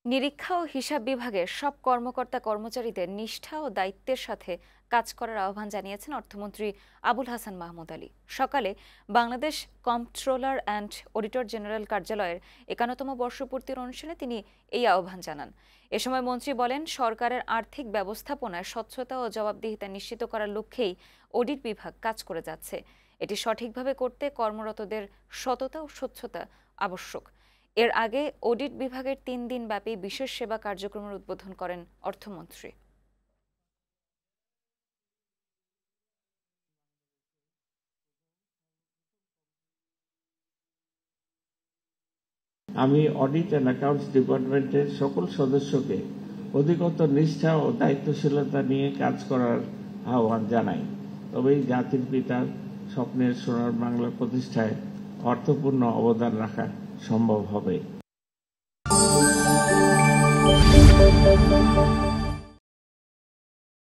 নিরীক্ষা ও হিসাব বিভাগের সব কর্মকর্তা কর্মচারীদের নিষ্ঠা ও দায়িত্বের সাথে কাজ করার আহ্বান জানিয়েছেন অর্থমন্ত্রী আবুল হাসান মাহমুদ আলী। সকালে Bangladesh comptroller and auditor general কার্যালয়ের ৫১তম বর্ষপূর্তির অনুষ্ঠানে তিনি এই আহ্বান জানান। এ সময় মন্ত্রী বলেন, সরকারের আর্থিক ব্যবস্থাপনায় স্বচ্ছতা ও জবাবদিহিতা নিশ্চিত করার লক্ষ্যেই অডিট বিভাগ কাজ করে যাচ্ছে। এটি সঠিকভাবে করতে কর্মরতদের সততা ও স্বচ্ছতা আবশ্যক। এর আগে অডিট বিভাগের ৩ দিনব্যাপী বিশেষ সেবা কার্যক্রমের উদ্বোধন করেন অর্থমন্ত্রী। আমি অডিট অ্যান্ড অ্যাকাউন্টস ডিপার্টমেন্টের সকল সদস্যকে অধিকতর নিষ্ঠা ও দায়িত্বশীলতা নিয়ে কাজ করার আহ্বান জানাই। তবেই জাতির পিতার স্বপ্নের সোনার বাংলা প্রতিষ্ঠায় অর্থপূর্ণ অবদান রাখা সম্ভব হবে।